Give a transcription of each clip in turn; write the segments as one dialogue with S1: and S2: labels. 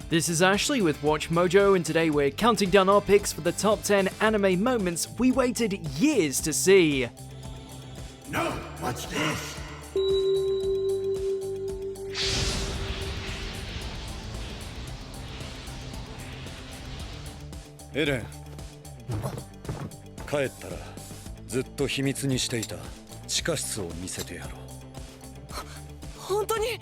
S1: This is Ashley with Watch Mojo, and today we're counting down our picks for the top 10 anime moments we waited years to see.
S2: No, what's this?
S3: Eren, 帰ったらずっと秘密にしていた地下室を見せてやろう。
S4: 本当に？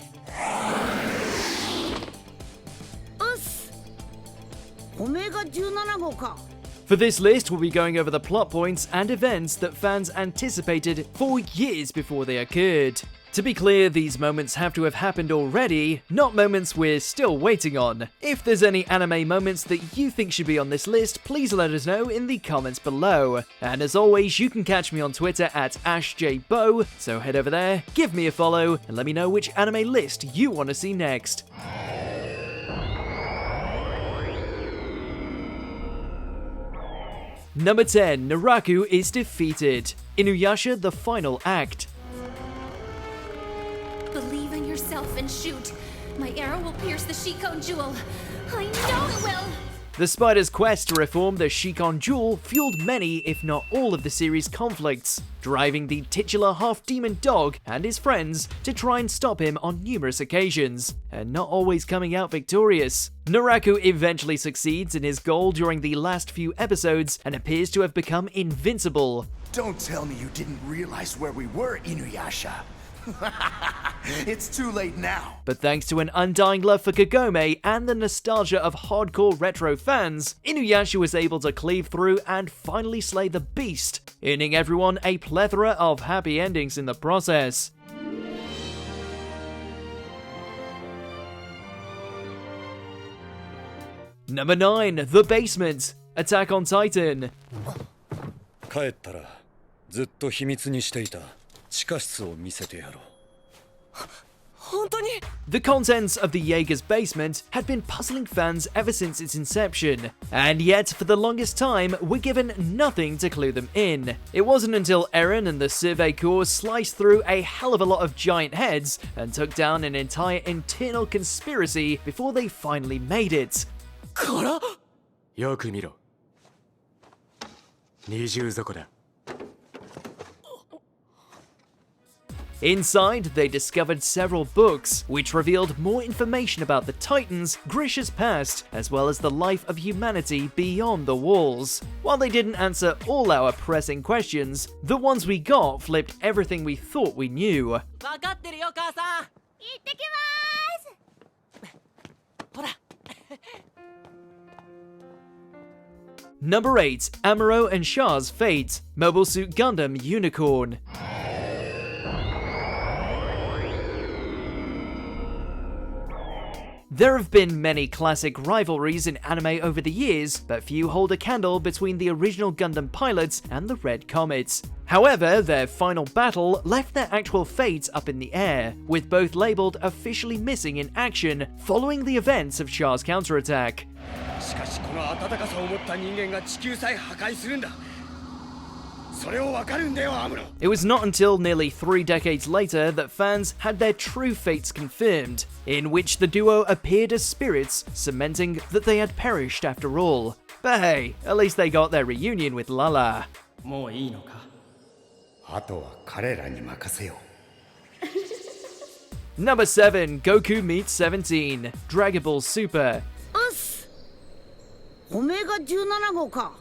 S4: オメガ17号か。
S1: For this list, we'll be going over the plot points and events that fans anticipated for years before they occurred. To be clear, these moments have to have happened already, not moments we're still waiting on. If there's any anime moments that you think should be on this list, please let us know in the comments below. And as always, you can catch me on Twitter at AshJBo, so head over there, give me a follow, and let me know which anime list you want to see next. Number 10, Naraku is defeated. Inuyasha, the final act.
S5: Believe in yourself and shoot. My arrow will pierce the Shikon jewel. I know it will!
S1: The spider's quest to reform the Shikon jewel fueled many, if not all, of the series' conflicts, driving the titular half-demon dog and his friends to try and stop him on numerous occasions, and not always coming out victorious. Naraku eventually succeeds in his goal during the last few episodes and appears to have become invincible.
S2: Don't tell me you didn't realize where we were, Inuyasha. It's too late now.
S1: But thanks to an undying love for Kagome and the nostalgia of hardcore retro fans, Inuyasha was able to cleave through and finally slay the beast, earning everyone a plethora of happy endings in the process. Number 9, The Basement, Attack on Titan.
S3: 帰ったらずっと秘密にしていた地下室を見せてやろう。
S4: 本当に？
S1: The contents of the Jaeger's basement had been puzzling fans ever since its inception, and yet for the longest time were given nothing to clue them in. It wasn't until Eren and the Survey Corps sliced through a hell of a lot of giant heads and took down an entire internal conspiracy before they finally made it.
S4: から？
S6: よく見ろ。二重底だ。
S1: Inside, they discovered several books, which revealed more information about the Titans, Grisha's past, as well as the life of humanity beyond the walls. While they didn't answer all our pressing questions, the ones we got flipped everything we thought we knew.
S4: わかってるよ、母さん。行ってきます。ほら。
S1: Number 8, Amaro and Shahs' Fate, Mobile Suit Gundam Unicorn. There have been many classic rivalries in anime over the years, but few hold a candle between the original Gundam pilots and the Red Comets. However, their final battle left their actual fate up in the air, with both labelled officially missing in action following the events of Shah's counterattack.
S3: しかしこの温かさを持った人間が地球さえ破壊するんだ。それをわかるんだよ、アムロ。
S1: It was not until nearly 3 decades later that fans had their true fates confirmed, in which the duo appeared as spirits, cementing that they had perished after all. But hey, at least they got their reunion with Lala.
S6: もういいのか。
S2: あとは彼らに任せよう。
S1: Number 7, Goku meets 17, Dragon Ball Super.
S4: オメガ17号か。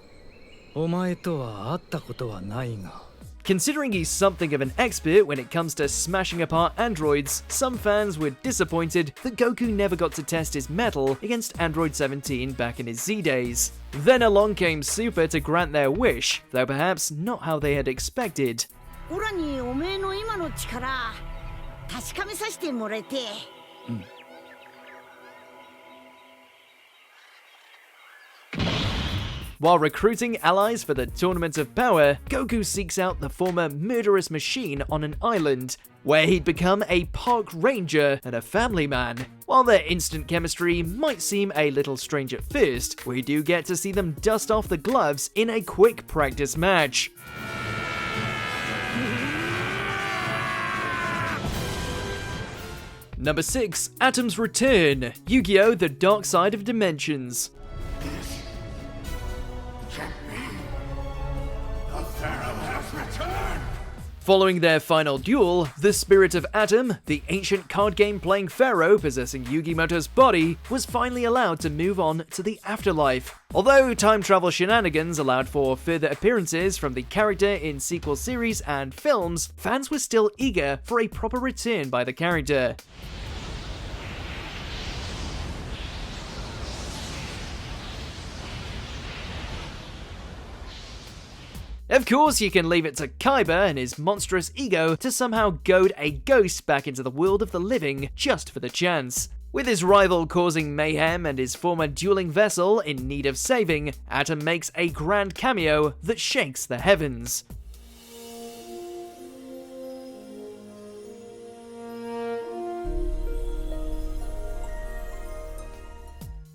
S6: お前とは会ったことはないが。
S1: Considering he's something of an expert when it comes to smashing apart androids, some fans were disappointed that Goku never got to test his mettle against Android 17 back in his Z days. Then along came Super to grant their wish, though perhaps not how they had expected.
S4: オラにおめえの今の力確かめさせてもらえて。
S1: While recruiting allies for the Tournament of Power, Goku seeks out the former murderous machine on an island, where he'd become a park ranger and a family man. While their instant chemistry might seem a little strange at first, we do get to see them dust off the gloves in a quick practice match. Number 6. Atom's Return, Yu-Gi-Oh! The Dark Side of Dimensions. Following their final duel, the spirit of Atom, the ancient card game playing pharaoh possessing Yugimoto's body, was finally allowed to move on to the afterlife. Although time travel shenanigans allowed for further appearances from the character in sequel series and films, fans were still eager for a proper return by the character. Of course, you can leave it to Kaiba and his monstrous ego to somehow goad a ghost back into the world of the living just for the chance. With his rival causing mayhem and his former dueling vessel in need of saving, Atom makes a grand cameo that shakes the heavens.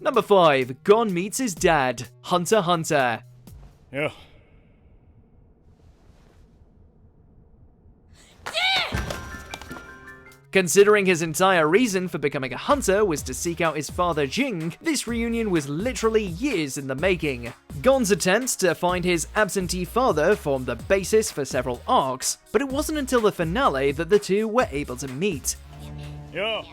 S1: Number 5. Gon meets his dad, Hunter x Hunter.
S3: Yeah.
S1: Considering his entire reason for becoming a hunter was to seek out his father Jing, this reunion was literally years in the making. Gon's attempts to find his absentee father formed the basis for several arcs, but it wasn't until the finale that the two were able to meet.
S3: Yeah.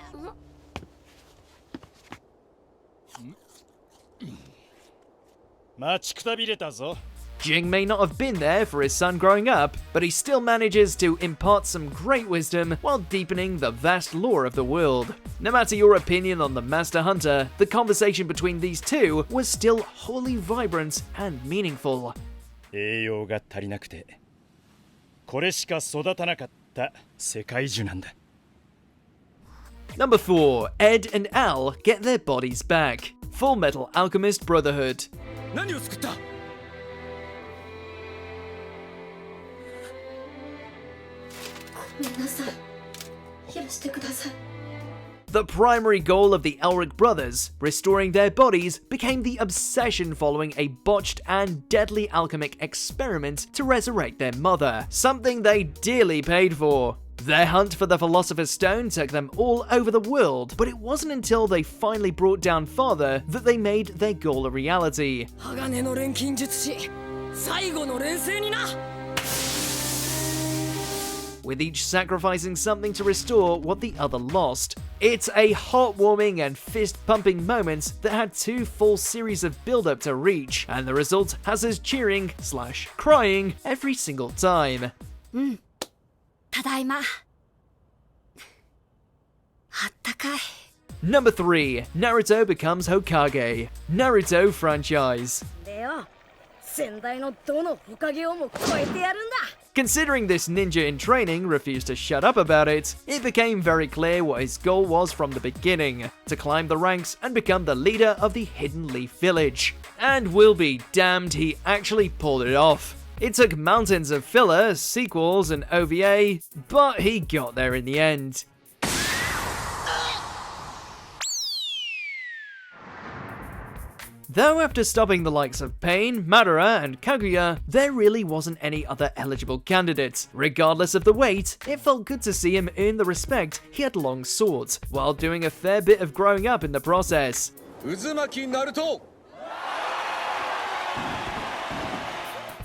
S1: Jing may not have been there for his son growing up, but he still manages to impart some great wisdom while deepening the vast lore of the world. No matter your opinion on the Master Hunter, the conversation between these two was still wholly vibrant and meaningful. Number 4. Ed and Al get their bodies back. Full Metal Alchemist Brotherhood. The primary goal of the Elric brothers, restoring their bodies, became the obsession following a botched and deadly alchemic experiment to resurrect their mother, something they dearly paid for. Their hunt for the Philosopher's Stone took them all over the world, but it wasn't until they finally brought down Father that they made their goal a reality. With each sacrificing something to restore what the other lost. It's a heartwarming and fist-pumping moment that had 2 full series of build-up to reach, and the result has us cheering/crying every single time. Number 3. Naruto becomes Hokage. Naruto franchise. Considering this ninja in training refused to shut up about it, it became very clear what his goal was from the beginning, to climb the ranks and become the leader of the Hidden Leaf Village. And we'll be damned, he actually pulled it off. It took mountains of filler, sequels, and OVA, but he got there in the end. Though after stopping the likes of Pain, Madara, and Kaguya, there really wasn't any other eligible candidates. Regardless of the wait, it felt good to see him earn the respect he had long sought, while doing a fair bit of growing up in the process.
S3: Naruto.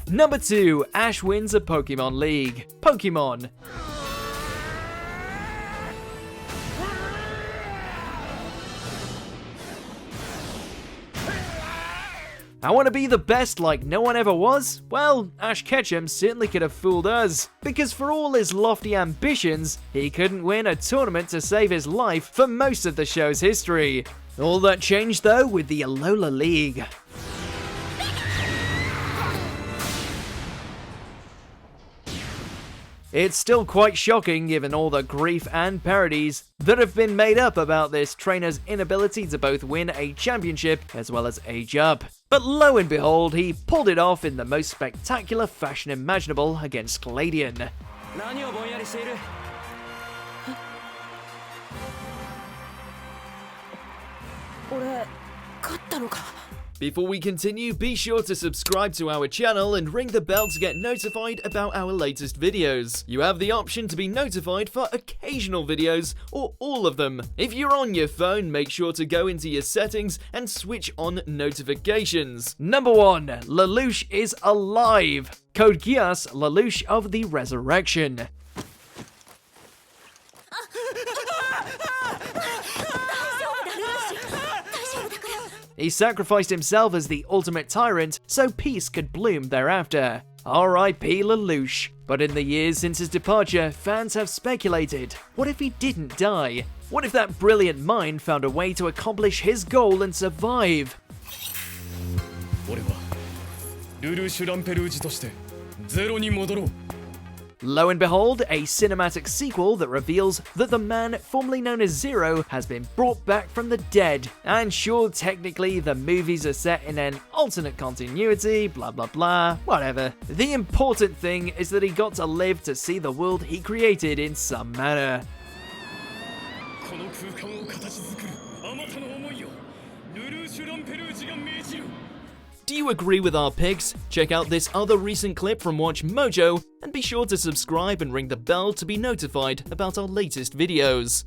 S1: Number 2. Ash wins a Pokemon League. Pokemon. I want to be the best like no one ever was? Well, Ash Ketchum certainly could have fooled us. Because for all his lofty ambitions, he couldn't win a tournament to save his life for most of the show's history. All that changed though with the Alola League. It's still quite shocking given all the grief and parodies that have been made up about this trainer's inability to both win a championship as well as age up. But lo and behold, he pulled it off in the most spectacular fashion imaginable against Gladion. Before we continue, be sure to subscribe to our channel and ring the bell to get notified about our latest videos. You have the option to be notified for occasional videos or all of them. If you're on your phone, make sure to go into your settings and switch on notifications. Number 1. Lelouch is alive. Code Geass, Lelouch of the Resurrection. He sacrificed himself as the ultimate tyrant so peace could bloom thereafter. R.I.P. Lelouch. But in the years since his departure, fans have speculated, what if he didn't die? What if that brilliant mind found a way to accomplish his goal and survive?
S3: 俺はルルシュランペルージとしてゼロに戻ろう
S1: Lo and behold, a cinematic sequel that reveals that the man formerly known as Zero has been brought back from the dead. And sure, technically the movies are set in an alternate continuity, blah blah blah, whatever. The important thing is that he got to live to see the world he created in some manner.
S3: この空間を形作るあまたの思いをルルシュランペルージが命じる
S1: Do you agree with our picks? Check out this other recent clip from WatchMojo and be sure to subscribe and ring the bell to be notified about our latest videos.